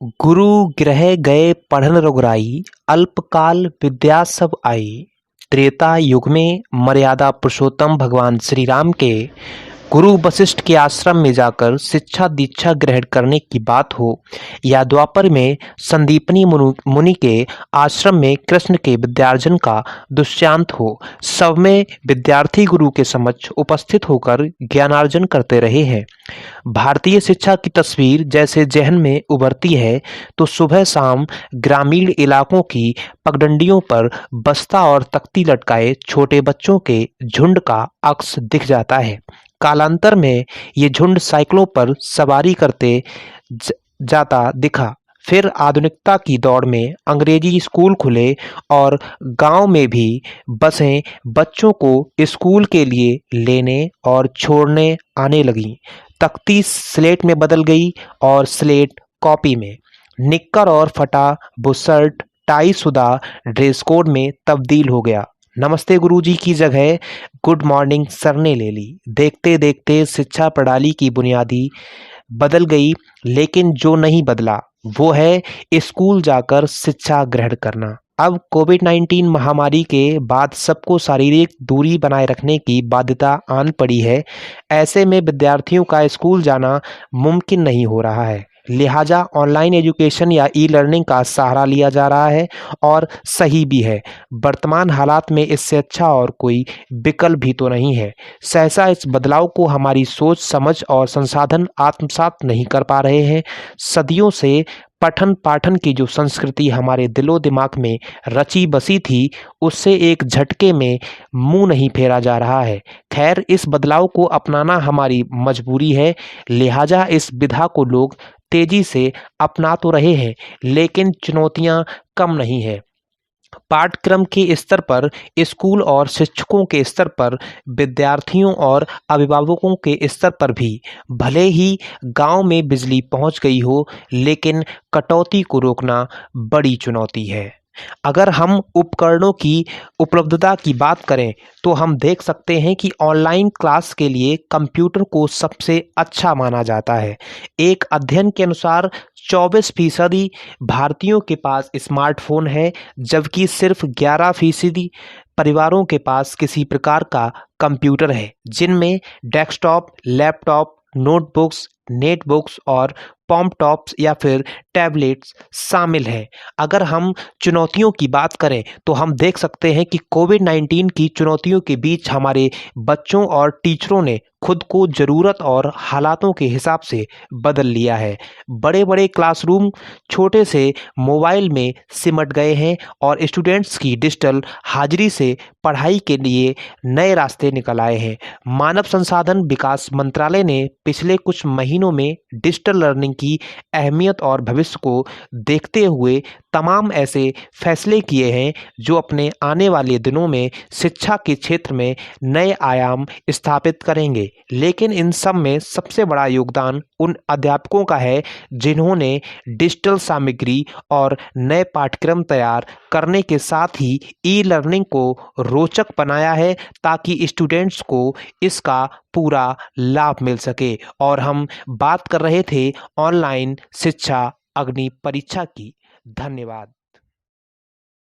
गुरु गृह गए पढ़न रघुराई, अल्पकाल विद्या सब आई। त्रेता युग में मर्यादा पुरुषोत्तम भगवान श्री राम के गुरु वशिष्ठ के आश्रम में जाकर शिक्षा दीक्षा ग्रहण करने की बात हो, या द्वापर में संदीपनी मुनि के आश्रम में कृष्ण के विद्यार्जन का दुष्यंत हो, सब में विद्यार्थी गुरु के समक्ष उपस्थित होकर ज्ञानार्जन करते रहे हैं। भारतीय शिक्षा की तस्वीर जैसे जहन में उभरती है तो सुबह शाम ग्रामीण इलाकों की पगडंडियों पर बस्ता और तख्ती लटकाए छोटे बच्चों के झुंड का अक्स दिख जाता है। कालांतर में ये झुंड साइकिलों पर सवारी करते जाता दिखा। फिर आधुनिकता की दौड़ में अंग्रेजी स्कूल खुले और गांव में भी बसें बच्चों को स्कूल के लिए लेने और छोड़ने आने लगीं। तख्ती स्लेट में बदल गई और स्लेट कॉपी में। निक्कर और फटा बुशर्ट टाई शुदा ड्रेस कोड में तब्दील हो गया। नमस्ते गुरुजी की जगह गुड मॉर्निंग सर ने ले ली। देखते देखते शिक्षा प्रणाली की बुनियादी बदल गई, लेकिन जो नहीं बदला वो है स्कूल जाकर शिक्षा ग्रहण करना। अब कोविड-19 महामारी के बाद सबको शारीरिक दूरी बनाए रखने की बाध्यता आन पड़ी है। ऐसे में विद्यार्थियों का स्कूल जाना मुमकिन नहीं हो रहा है, लिहाजा ऑनलाइन एजुकेशन या ई लर्निंग का सहारा लिया जा रहा है, और सही भी है। वर्तमान हालात में इससे अच्छा और कोई विकल्प भी तो नहीं है। सहसा इस बदलाव को हमारी सोच समझ और संसाधन आत्मसात नहीं कर पा रहे हैं। सदियों से पठन पाठन की जो संस्कृति हमारे दिलो दिमाग में रची बसी थी, उससे एक झटके में मुंह नहीं फेरा जा रहा है। खैर, इस बदलाव को अपनाना हमारी मजबूरी है, लिहाजा इस विधा को लोग तेजी से अपना तो रहे हैं, लेकिन चुनौतियां कम नहीं है। पाठ्यक्रम के स्तर पर, स्कूल और शिक्षकों के स्तर पर, विद्यार्थियों और अभिभावकों के स्तर पर भी भले ही गांव में बिजली पहुंच गई हो, लेकिन कटौती को रोकना बड़ी चुनौती है। अगर हम उपकरणों की उपलब्धता की बात करें तो हम देख सकते हैं कि ऑनलाइन क्लास के लिए कंप्यूटर को सबसे अच्छा माना जाता है। एक अध्ययन के अनुसार 24% भारतीयों के पास स्मार्टफोन है, जबकि सिर्फ 11% परिवारों के पास किसी प्रकार का कंप्यूटर है, जिनमें डेस्कटॉप, लैपटॉप, नोटबुक्स, नेटबुक्स और टॉप्स या फिर टैबलेट्स शामिल हैं। अगर हम चुनौतियों की बात करें तो हम देख सकते हैं कि कोविड-19 की चुनौतियों के बीच हमारे बच्चों और टीचरों ने खुद को ज़रूरत और हालातों के हिसाब से बदल लिया है। बड़े बड़े क्लासरूम छोटे से मोबाइल में सिमट गए हैं और स्टूडेंट्स की डिजिटल हाजिरी से पढ़ाई के लिए नए रास्ते निकल आए हैं। मानव संसाधन विकास मंत्रालय ने पिछले कुछ महीनों में डिजिटल लर्निंग की अहमियत और भविष्य को देखते हुए तमाम ऐसे फैसले किए हैं जो अपने आने वाले दिनों में शिक्षा के क्षेत्र में नए आयाम स्थापित करेंगे। लेकिन इन सब में सबसे बड़ा योगदान उन अध्यापकों का है जिन्होंने डिजिटल सामग्री और नए पाठ्यक्रम तैयार करने के साथ ही ई लर्निंग को रोचक बनाया है, ताकि स्टूडेंट्स को इसका पूरा लाभ मिल सके। और हम बात कर रहे थे ऑनलाइन शिक्षा अग्नि परीक्षा की। धन्यवाद।